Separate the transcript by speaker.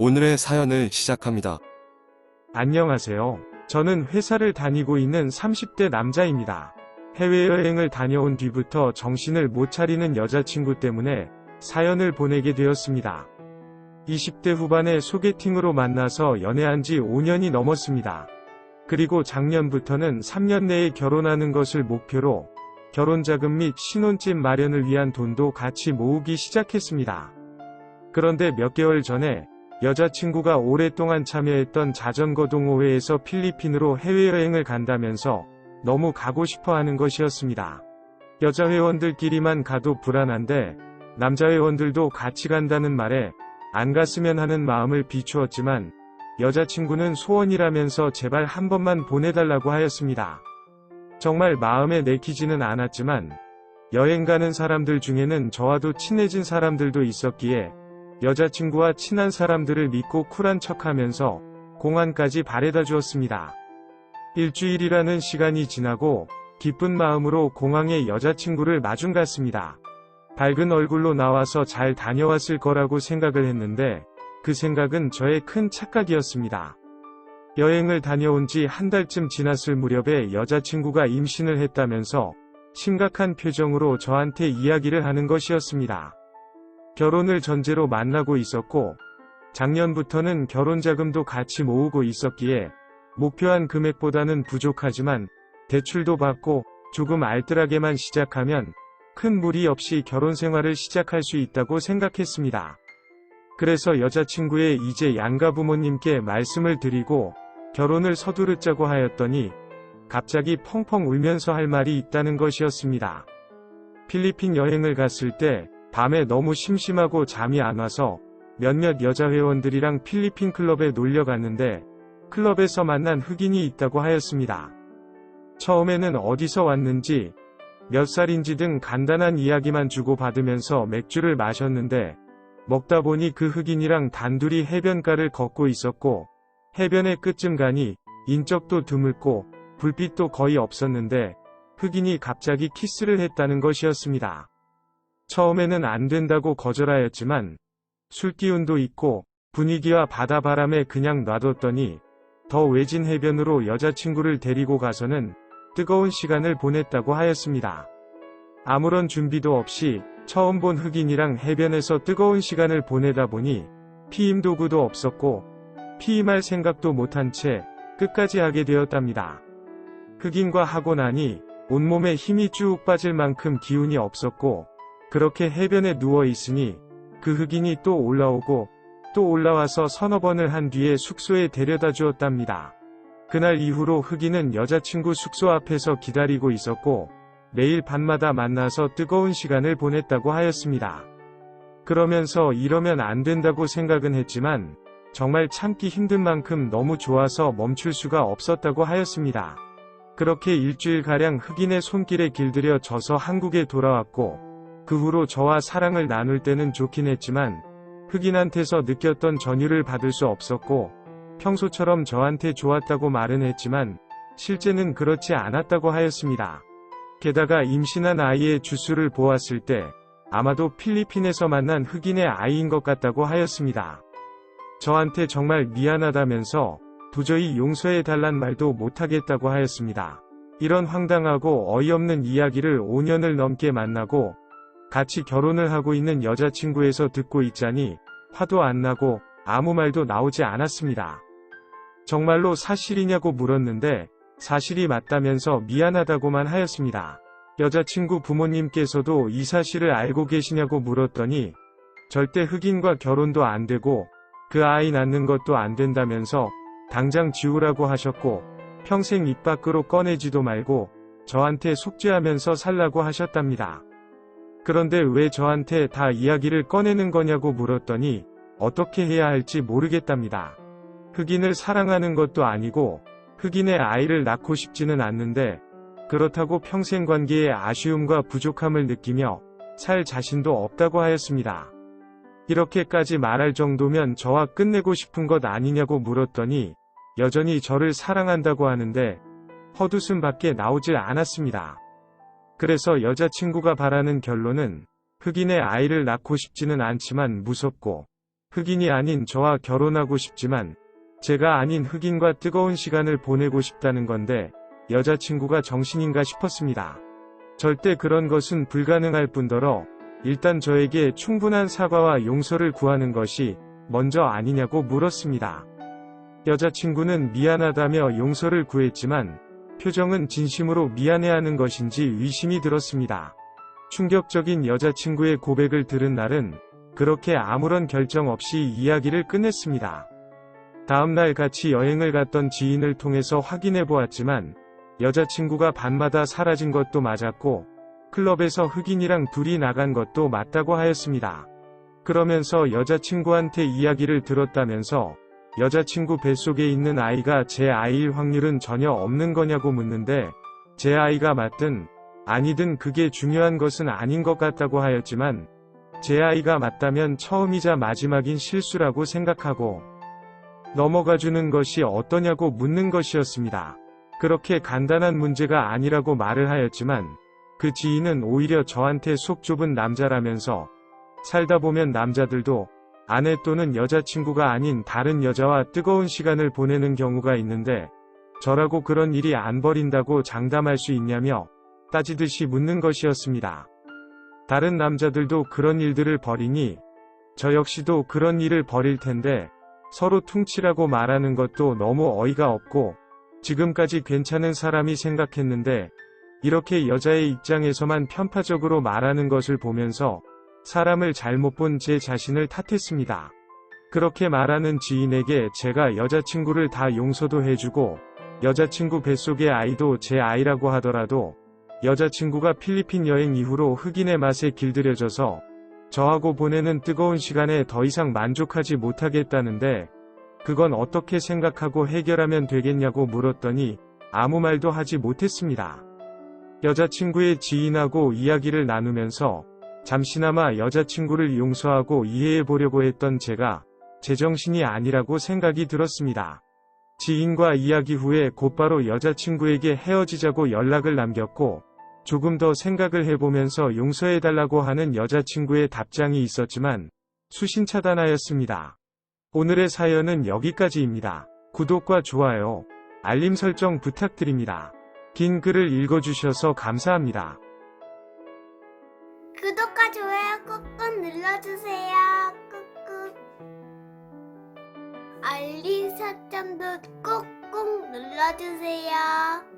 Speaker 1: 오늘의 사연을 시작합니다.
Speaker 2: 안녕하세요. 저는 회사를 다니고 있는 30대 남자입니다. 해외여행을 다녀온 뒤부터 정신을 못 차리는 여자친구 때문에 사연을 보내게 되었습니다. 20대 후반에 소개팅으로 만나서 연애한 지 5년이 넘었습니다. 그리고 작년부터는 3년 내에 결혼하는 것을 목표로 결혼자금 및 신혼집 마련을 위한 돈도 같이 모으기 시작했습니다. 그런데 몇 개월 전에 여자친구가 오랫동안 참여했던 자전거 동호회에서 필리핀으로 해외여행을 간다면서 너무 가고 싶어 하는 것이었습니다. 여자 회원들끼리만 가도 불안한데 남자 회원들도 같이 간다는 말에 안 갔으면 하는 마음을 비추었지만 여자친구는 소원이라면서 제발 한 번만 보내달라고 하였습니다. 정말 마음에 내키지는 않았지만 여행 가는 사람들 중에는 저와도 친해진 사람들도 있었기에 여자친구와 친한 사람들을 믿고 쿨한 척하면서 공항까지 바래다 주었습니다. 일주일이라는 시간이 지나고 기쁜 마음으로 공항에 여자친구를 마중 갔습니다. 밝은 얼굴로 나와서 잘 다녀왔을 거라고 생각을 했는데 그 생각은 저의 큰 착각이었습니다. 여행을 다녀온 지 한 달쯤 지났을 무렵에 여자친구가 임신을 했다면서 심각한 표정으로 저한테 이야기를 하는 것이었습니다. 결혼을 전제로 만나고 있었고 작년부터는 결혼자금도 같이 모으고 있었기에 목표한 금액보다는 부족하지만 대출도 받고 조금 알뜰하게만 시작하면 큰 무리 없이 결혼 생활을 시작할 수 있다고 생각했습니다. 그래서 여자친구의 이제 양가 부모님께 말씀을 드리고 결혼을 서두르자고 하였더니 갑자기 펑펑 울면서 할 말이 있다는 것이었습니다. 필리핀 여행을 갔을 때 밤에 너무 심심하고 잠이 안 와서 몇몇 여자 회원들이랑 필리핀 클럽에 놀려 갔는데 클럽에서 만난 흑인이 있다고 하였습니다. 처음에는 어디서 왔는지 몇 살인지 등 간단한 이야기만 주고받으면서 맥주를 마셨는데 먹다 보니 그 흑인이랑 단둘이 해변가를 걷고 있었고 해변의 끝쯤 가니 인적도 드물고 불빛도 거의 없었는데 흑인이 갑자기 키스를 했다는 것이었습니다. 처음에는 안 된다고 거절하였지만 술기운도 있고 분위기와 바다바람에 그냥 놔뒀더니 더 외진 해변으로 여자친구를 데리고 가서는 뜨거운 시간을 보냈다고 하였습니다. 아무런 준비도 없이 처음 본 흑인이랑 해변에서 뜨거운 시간을 보내다 보니 피임 도구도 없었고 피임할 생각도 못한 채 끝까지 하게 되었답니다. 흑인과 하고 나니 온몸에 힘이 쭉 빠질 만큼 기운이 없었고 그렇게 해변에 누워 있으니 그 흑인이 또 올라오고 또 올라와서 서너 번을 한 뒤에 숙소에 데려다 주었답니다. 그날 이후로 흑인은 여자친구 숙소 앞에서 기다리고 있었고 매일 밤마다 만나서 뜨거운 시간을 보냈다고 하였습니다. 그러면서 이러면 안 된다고 생각은 했지만 정말 참기 힘든 만큼 너무 좋아서 멈출 수가 없었다고 하였습니다. 그렇게 일주일가량 흑인의 손길에 길들여 져서 한국에 돌아왔고 그 후로 저와 사랑을 나눌 때는 좋긴 했지만 흑인한테서 느꼈던 전율을 받을 수 없었고 평소처럼 저한테 좋았다고 말은 했지만 실제는 그렇지 않았다고 하였습니다. 게다가 임신한 아이의 주수를 보았을 때 아마도 필리핀에서 만난 흑인의 아이인 것 같다고 하였습니다. 저한테 정말 미안하다면서 도저히 용서해달란 말도 못하겠다고 하였습니다. 이런 황당하고 어이없는 이야기를 5년을 넘게 만나고 같이 결혼을 하고 있는 여자친구에서 듣고 있자니 화도 안 나고 아무 말도 나오지 않았습니다. 정말로 사실이냐고 물었는데 사실이 맞다면서 미안하다고만 하였습니다. 여자친구 부모님께서도 이 사실을 알고 계시냐고 물었더니 절대 흑인과 결혼도 안 되고 그 아이 낳는 것도 안 된다면서 당장 지우라고 하셨고 평생 입 밖으로 꺼내지도 말고 저한테 속죄하면서 살라고 하셨답니다. 그런데 왜 저한테 다 이야기를 꺼내는 거냐고 물었더니 어떻게 해야 할지 모르겠답니다. 흑인을 사랑하는 것도 아니고 흑인의 아이를 낳고 싶지는 않는데 그렇다고 평생 관계에 아쉬움과 부족함을 느끼며 살 자신도 없다고 하였습니다. 이렇게까지 말할 정도면 저와 끝내고 싶은 것 아니냐고 물었더니 여전히 저를 사랑한다고 하는데 헛웃음밖에 나오질 않았습니다. 그래서 여자친구가 바라는 결론은 흑인의 아이를 낳고 싶지는 않지만 무섭고 흑인이 아닌 저와 결혼하고 싶지만 제가 아닌 흑인과 뜨거운 시간을 보내고 싶다는 건데 여자친구가 정신인가 싶었습니다. 절대 그런 것은 불가능할 뿐더러 일단 저에게 충분한 사과와 용서를 구하는 것이 먼저 아니냐고 물었습니다. 여자친구는 미안하다며 용서를 구했지만 표정은 진심으로 미안해하는 것인지 의심이 들었습니다. 충격적인 여자친구의 고백을 들은 날은 그렇게 아무런 결정 없이 이야기를 끝냈습니다. 다음날 같이 여행을 갔던 지인을 통해서 확인해 보았지만 여자친구가 밤마다 사라진 것도 맞았고 클럽에서 흑인이랑 둘이 나간 것도 맞다고 하였습니다. 그러면서 여자친구한테 이야기를 들었다면서 여자친구 뱃속에 있는 아이가 제 아이일 확률은 전혀 없는 거냐고 묻는데 제 아이가 맞든 아니든 그게 중요한 것은 아닌 것 같다고 하였지만 제 아이가 맞다면 처음이자 마지막인 실수라고 생각하고 넘어가주는 것이 어떠냐고 묻는 것이었습니다. 그렇게 간단한 문제가 아니라고 말을 하였지만 그 지인은 오히려 저한테 속 좁은 남자라면서 살다 보면 남자들도 아내 또는 여자친구가 아닌 다른 여자와 뜨거운 시간을 보내는 경우가 있는데 저라고 그런 일이 안 벌인다고 장담할 수 있냐며 따지듯이 묻는 것이었습니다. 다른 남자들도 그런 일들을 벌이니 저 역시도 그런 일을 벌일 텐데 서로 퉁치라고 말하는 것도 너무 어이가 없고 지금까지 괜찮은 사람이 생각했는데 이렇게 여자의 입장에서만 편파적으로 말하는 것을 보면서 사람을 잘못 본 제 자신을 탓했습니다. 그렇게 말하는 지인에게 제가 여자친구를 다 용서도 해주고 여자친구 뱃속의 아이도 제 아이라고 하더라도 여자친구가 필리핀 여행 이후로 흑인의 맛에 길들여져서 저하고 보내는 뜨거운 시간에 더 이상 만족하지 못하겠다는데 그건 어떻게 생각하고 해결하면 되겠냐고 물었더니 아무 말도 하지 못했습니다. 여자친구의 지인하고 이야기를 나누면서 잠시나마 여자친구를 용서하고 이해해 보려고 했던 제가 제정신이 아니라고 생각이 들었습니다. 지인과 이야기 후에 곧바로 여자친구에게 헤어지자고 연락을 남겼고 조금 더 생각을 해보면서 용서해달라고 하는 여자친구의 답장이 있었지만 수신 차단하였습니다. 오늘의 사연은 여기까지입니다. 구독과 좋아요, 알림 설정 부탁드립니다. 긴 글을 읽어주셔서 감사합니다.
Speaker 3: 구독과 좋아요 꾹꾹 눌러주세요. 꾹꾹. 알림 설정도 꾹꾹 눌러주세요.